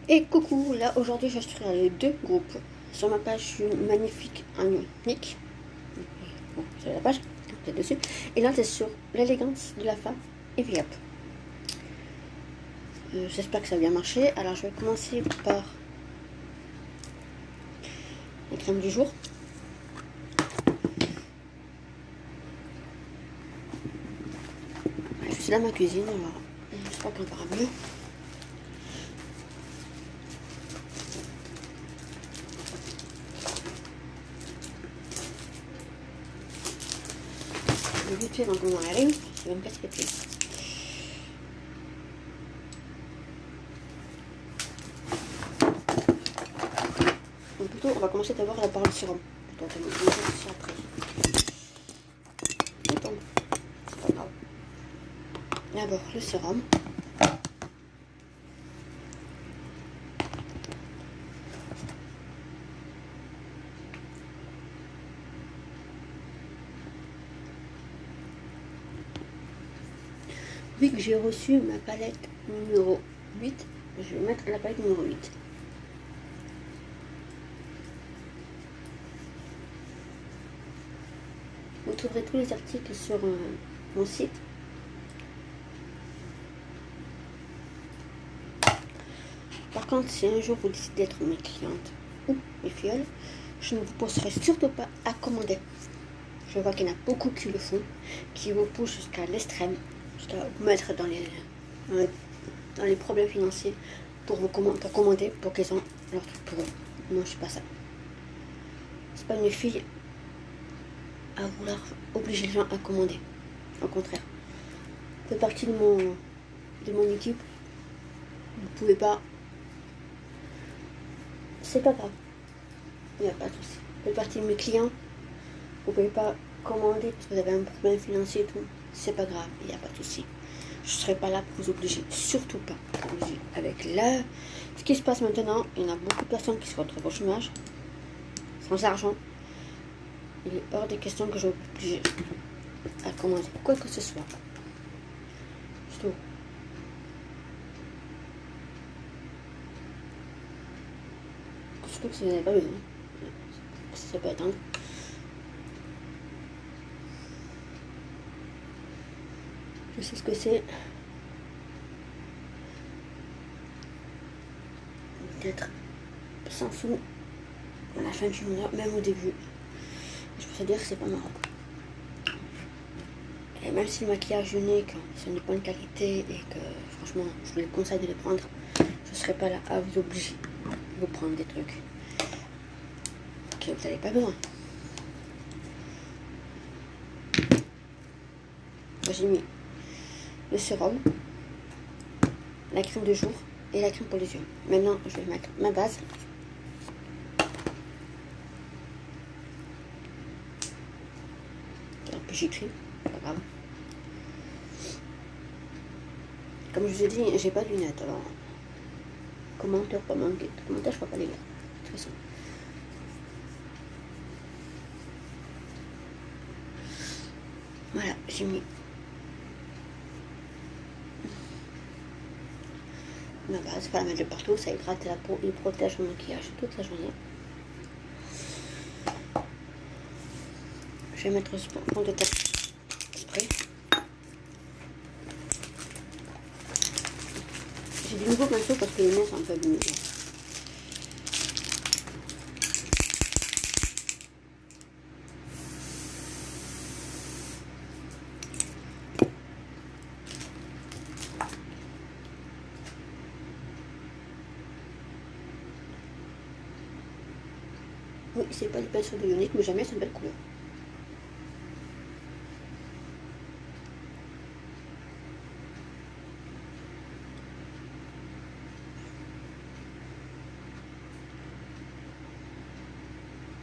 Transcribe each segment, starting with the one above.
Et coucou, là aujourd'hui je suis sur les deux groupes. Sur ma page, je suis magnifique en unique. Bon, c'est la page, vous êtes dessus. Et là c'est sur l'élégance de la femme et puis hop. J'espère que ça a bien marché. Alors je vais commencer par la crème du jour. Je suis dans ma cuisine, alors j'espère qu'on verra mieux. Je vais vite fait avant qu'on arrive, je vais me casser les pieds. Donc plutôt, on va commencer d'abord par le sérum. Plutôt, on va commencer après. Attends, c'est pas grave. D'abord le sérum. Vu que j'ai reçu ma palette numéro 8, je vais mettre la palette numéro 8. Vous trouverez tous les articles sur mon site. Par contre, si un jour vous décidez d'être mes clientes ou mes filleules, je ne vous pousserai surtout pas à commander. Je vois qu'il y en a beaucoup qui le font, qui vous poussent jusqu'à l'extrême, jusqu'à vous mettre dans les problèmes financiers pour commander, pour qu'ils ont leur truc pour eux. Moi, je suis pas ça. C'est pas une fille à vouloir obliger les gens à commander. Au contraire. Ça fait partie de mon équipe. Vous pouvez pas. C'est pas grave. Il n'y a pas de souci. Ça fait partie de mes clients. Vous pouvez pas commander parce que vous avez un problème financier et tout. C'est pas grave. Il n'y a pas de souci. Je ne serai pas là pour vous obliger. Surtout pas. Avec ce qui se passe maintenant, il y en a beaucoup de personnes qui se retrouvent au chômage. Sans argent. Il est hors des questions que je vais vous obliger à commander quoi que ce soit. C'est tout. Surtout que si vous n'avez pas besoin. Ça peut attendre. Je sais ce que c'est. D'être sans sous à la fin du mois, même au début. Je peux te dire que c'est pas marrant. Et même si le maquillage unique, c'est une bonne qualité et que franchement, je vous le conseille de les prendre, je ne serai pas là à vous obliger de vous prendre des trucs que vous n'avez pas besoin. J'ai mis le sérum, la crème de jour et la crème pour les yeux. Maintenant, je vais mettre ma base. Un peu j'écris, pas grave. Comme je vous ai dit, j'ai pas de lunettes, alors commentaire, pas manquer. Commentaire, je ne peux pas les lire, de toute façon. Voilà, j'ai mis ma base, pas la mettre de partout, ça hydrate la peau et protège le maquillage toute la journée. Je vais mettre ce fond de teint spray. J'ai du nouveau pinceau parce que les miens sont un peu abîmés. Oui, c'est pas du pinceau de Ionic, mais jamais c'est une belle couleur.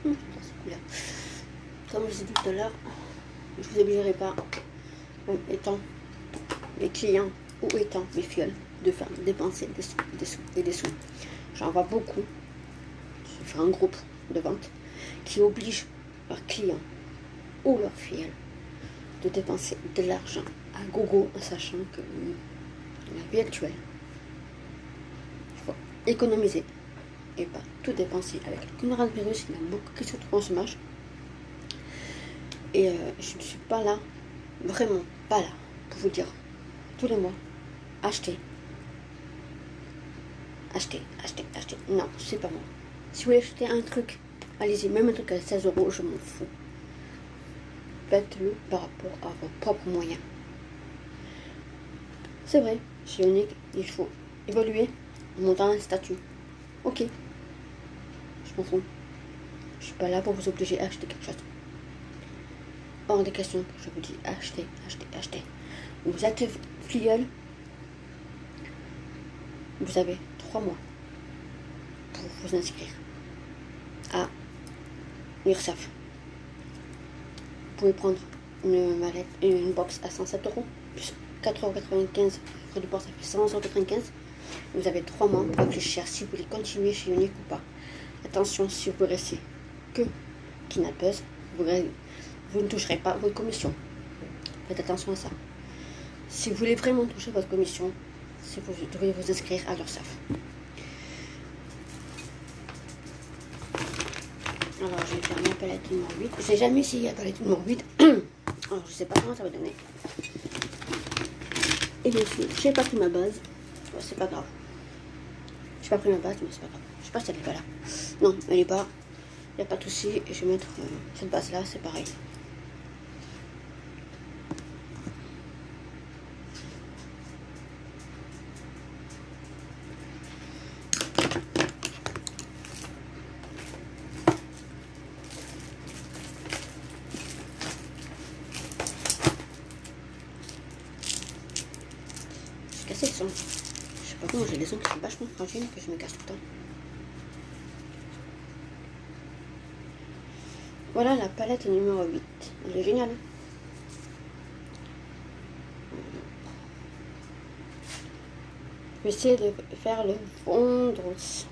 Cette couleur. Comme je vous ai dit tout à l'heure, je ne vous obligerai pas, même étant mes clients ou étant mes filleules, de faire dépenser des sous et des sous. J'en vois beaucoup, je fais un groupe de vente, qui obligent leurs clients ou leurs filleules de dépenser de l'argent à gogo en sachant que la vie actuelle, économiser et pas tout dépenser avec le coronavirus. Il y en a beaucoup qui sont au chômage. Et je ne suis pas là, vraiment pas là, pour vous dire tous les mois, achetez. Non, c'est pas moi. Si vous voulez acheter un truc, allez-y, même un truc à 16 euros, je m'en fous. Faites-le par rapport à vos propres moyens. C'est vrai, c'est unique, il faut évoluer en montant un statut. Ok, je m'en fous. Je suis pas là pour vous obliger à acheter quelque chose. Hors des questions, je vous dis achetez. Vous êtes filleul, vous avez 3 mois pour vous inscrire à l'URSSAF. Vous pouvez prendre une box à 107 euros, plus 4,95 frais de port, ça fait 100,95 €. Vous avez 3 mois pour réfléchir si vous voulez continuer chez Unique ou pas. Attention, si vous restez que Kidnappers, vous ne toucherez pas votre commission. Faites attention à ça. Si vous voulez vraiment toucher votre commission, vous devez vous inscrire à l'URSSAF. Alors, je vais faire ma palette numéro 8. J'ai jamais essayé la palette numéro 8. Alors, je sais pas comment ça va donner. Et bien sûr, je n'ai pas pris ma base. Ouais, c'est pas grave. Je n'ai pas pris ma base, mais c'est pas grave. Je sais pas si elle est pas là. Non, elle est pas. Il n'y a pas de souci. Et je vais mettre cette base là, c'est pareil. Cassé le son. Je sais pas comment j'ai les ongles qui sont vachement fragiles que je me casse tout le temps. Voilà la palette numéro 8. Elle est géniale. Je vais essayer de faire le Wondrous.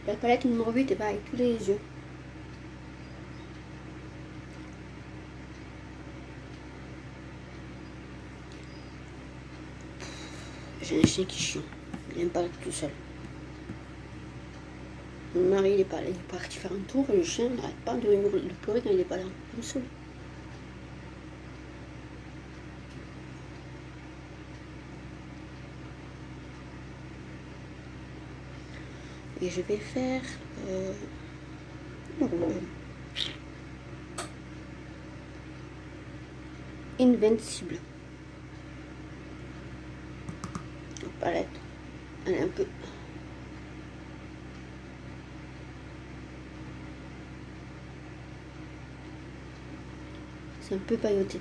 La palette numéro 8 est pas avec tous les yeux. J'ai un chien qui chie. Il n'aime pas être tout seul. Mon mari, il est pas là. Il est parti faire un tour et le chien n'arrête pas de pleurer quand il n'est pas là. Il me saoule. Et je vais faire Invincible. La palette, elle est un peu... C'est un peu pailloté.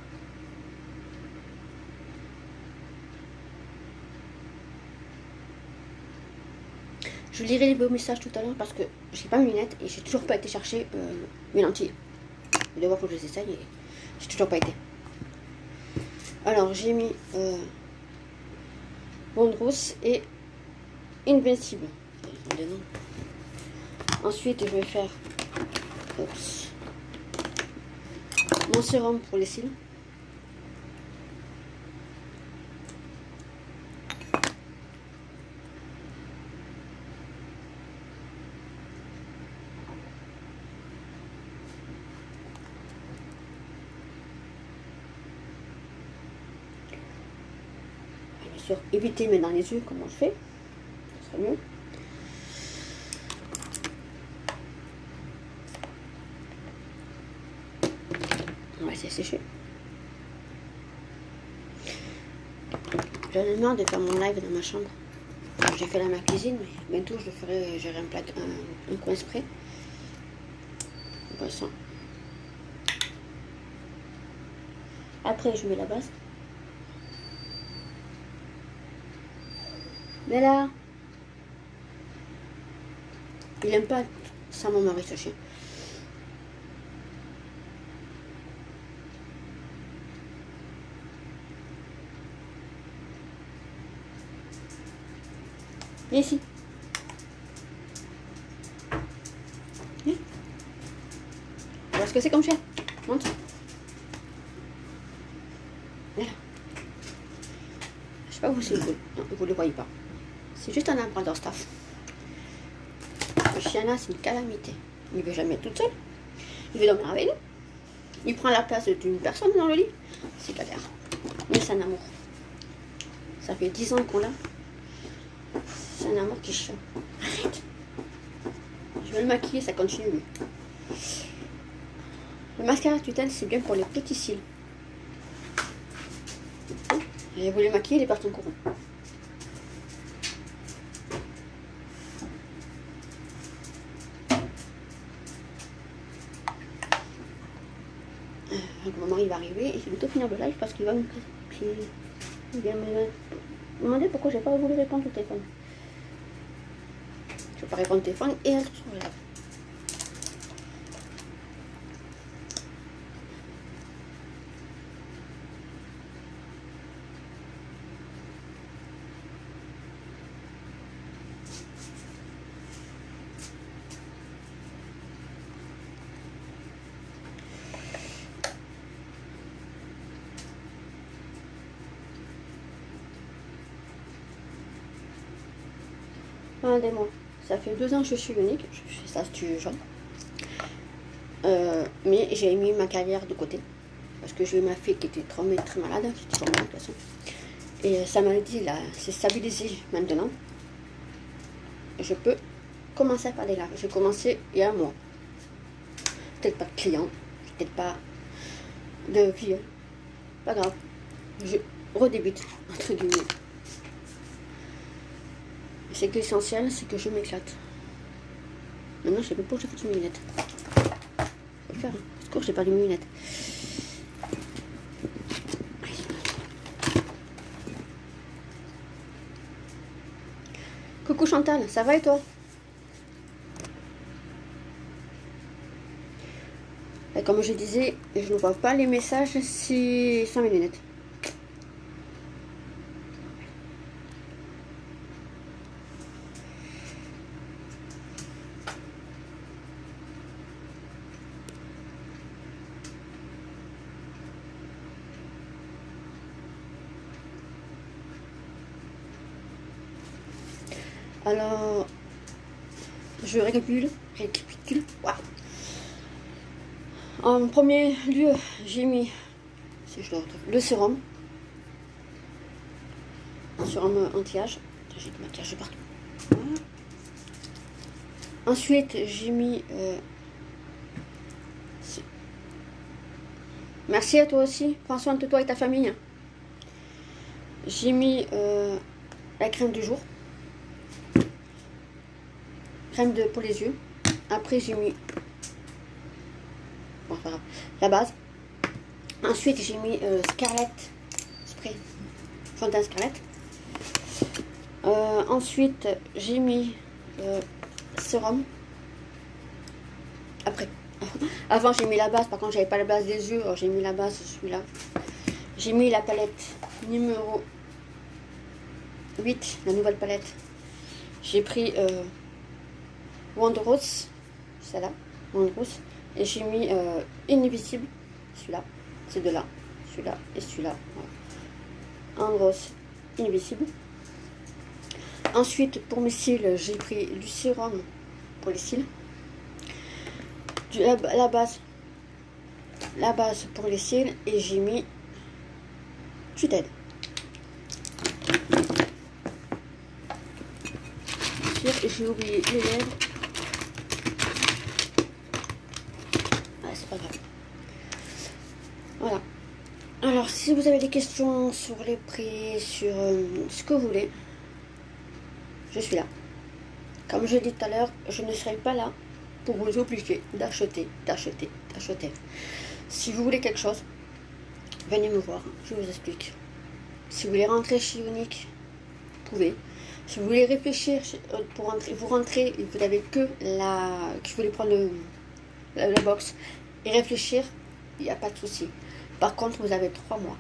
Je lirai les beaux messages tout à l'heure parce que j'ai pas mes lunettes et j'ai toujours pas été chercher mes lentilles. Je vais voir faut que je les essaye et j'ai toujours pas été. Alors j'ai mis Wondrous et Invincible. Ensuite je vais faire mon sérum pour les cils. Bien sûr, éviter de mettre dans les yeux, comment je fais, ça serait mieux. On va laisser sécher. J'en ai marre de faire mon live dans ma chambre. J'ai fait dans ma cuisine, mais bientôt je le ferai, j'aurai un coin spray. Boisson. Après je mets la base. Mais là, il aime pas ça mon mari ce chien. Viens ici. Viens. Voilà ce que c'est comme chien. Montre. Voilà. Je sais pas où c'est, vous le voyez pas. C'est juste un abrador staff. Le chien là, c'est une calamité. Il veut jamais être tout seul. Il veut dormir avec nous. Il prend la place d'une personne dans le lit. C'est galère. Mais c'est un amour. Ça fait 10 ans qu'on l'a. C'est un amour qui chante. Arrête. Je vais le maquiller, ça continue. Le mascara tutelle, c'est bien pour les petits cils. Et vous les maquiller, les parties en courant. Mon mari va arriver et je vais bientôt finir le live parce qu'il va me demander pourquoi j'ai pas voulu répondre au téléphone. Je vais pas répondre au téléphone et être sur le live. Regardez-moi, ça fait 2 ans que je suis unique, je fais ça statut jaune. Mais j'ai mis ma carrière de côté. Parce que j'ai eu ma fille qui était très malade, qui était tombée de toute façon. Et sa maladie là, c'est stabilisé maintenant. Je peux commencer à parler là. J'ai commencé il y a un mois. Peut-être pas de clients, peut-être pas de clients. Pas grave. Je redébute, entre guillemets. C'est que l'essentiel, c'est que je m'éclate. Maintenant, je sais pas pourquoi j'ai fait mes lunettes. Faut le faire, hein. Parce que j'ai perdu mes lunettes. Coucou Chantal, ça va et toi? Et comme je disais, je ne vois pas les messages si sans mes lunettes. Alors, je récapitule. Wow. En premier lieu, j'ai mis, si je dois retrouver, le sérum anti-âge. J'ai du maquillage partout. Voilà. Ensuite, j'ai mis. Merci à toi aussi. Prends soin de toi et ta famille. J'ai mis la crème du jour. Crème pour les yeux. Après, j'ai mis la base. Ensuite, j'ai mis Scarlett Spray. Fond de teint Scarlett. Ensuite, j'ai mis sérum. Après. Avant, j'ai mis la base. Par contre, j'avais pas la base des yeux. Alors, j'ai mis la base, celui-là. J'ai mis la palette numéro 8, la nouvelle palette. J'ai pris Wonder Rose, celle-là, Wonder Rose. Et j'ai mis Invisible, celui-là, ces deux-là, celui-là et celui-là. Wonder Rose, Invisible. Ensuite, pour mes cils, j'ai pris du sérum pour les cils. La base pour les cils et j'ai mis Tutelle. J'ai oublié les lèvres. C'est pas grave. Voilà. Alors, si vous avez des questions sur les prix, sur ce que vous voulez, je suis là. Comme je l'ai dit tout à l'heure, je ne serai pas là pour vous obliger d'acheter. Si vous voulez quelque chose, venez me voir, je vous explique. Si vous voulez rentrer chez Unique, vous pouvez. Si vous voulez réfléchir pour rentrer, vous rentrez et vous n'avez que vous voulez prendre la box et réfléchir, il n'y a pas de souci. Par contre, vous avez 3 mois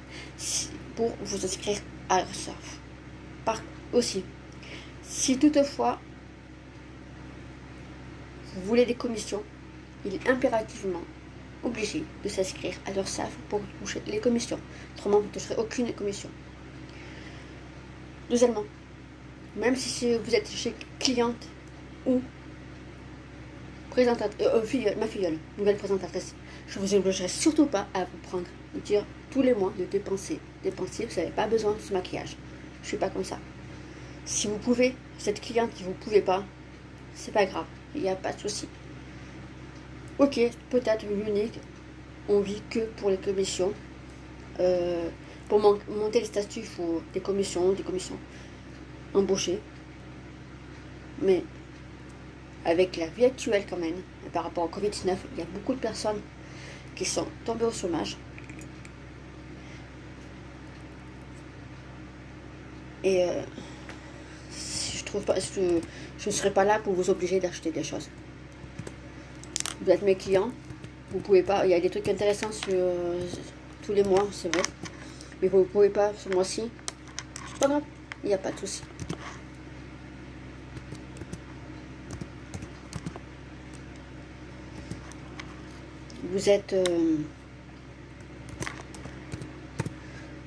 pour vous inscrire à Airsoft. Aussi, si toutefois vous voulez des commissions, il est impérativement obligés de s'inscrire à leur SAF pour toucher les commissions. Autrement, vous ne toucherez aucune commission. Deuxièmement, même si vous êtes chez cliente ou ma filleule, nouvelle présentatrice, je ne vous obligerai surtout pas à vous prendre, de dire tous les mois de dépenser. Dépenser, vous n'avez pas besoin de ce maquillage. Je ne suis pas comme ça. Si vous pouvez, cette cliente qui vous pouvez pas, c'est pas grave, il n'y a pas de souci. Ok, peut-être l'unique, on vit que pour les commissions. Pour monter le statut, il faut des commissions embauchées. Mais avec la vie actuelle quand même, par rapport au Covid-19, il y a beaucoup de personnes qui sont tombées au chômage. Et je trouve pas, je ne serai pas là pour vous obliger d'acheter des choses. Vous êtes mes clients, vous pouvez pas, il y a des trucs intéressants sur tous les mois, c'est vrai. Mais vous ne pouvez pas ce mois-ci. Pas grave, il n'y a pas de souci. Vous êtes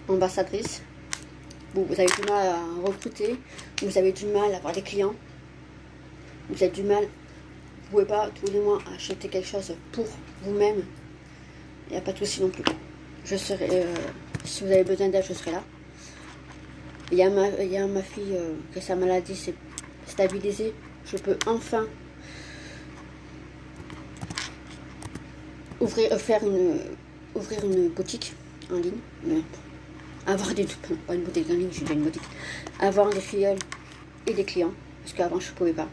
ambassadrice. Vous avez du mal à recruter. Vous avez du mal à avoir des clients. Vous avez du mal. Vous ne pouvez pas tous les mois acheter quelque chose pour vous-même. Il n'y a pas de souci non plus. Je serai, si vous avez besoin d'aide, je serai là. Il y a ma fille que sa maladie s'est stabilisée. Je peux enfin ouvrir une boutique en ligne. Avoir des, pas une boutique en ligne, j'ai déjà une boutique. Avoir des filleuls et des clients. Parce qu'avant, je ne pouvais pas.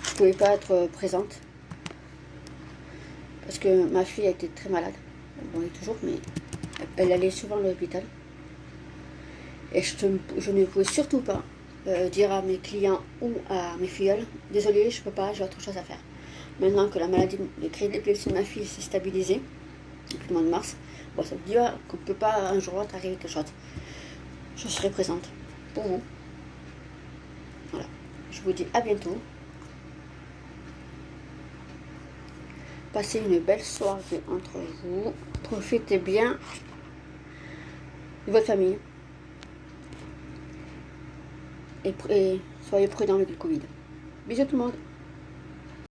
Je ne pouvais pas être présente. Parce que ma fille a été très malade. Bon, elle est toujours, mais elle allait souvent à l'hôpital. Et je ne pouvais surtout pas dire à mes clients ou à mes filleuls, désolé, je ne peux pas, j'ai autre chose à faire. Maintenant que la maladie, le crédit d'épilepsie de ma fille s'est stabilisé depuis le mois de mars, bon, ça veut dire qu'on ne peut pas un jour ou l'autre arriver quelque chose. Je serai présente pour vous. Voilà. Je vous dis à bientôt. Passez une belle soirée entre vous. Profitez bien de votre famille. Et soyez prudents avec le Covid. Bisous tout le monde.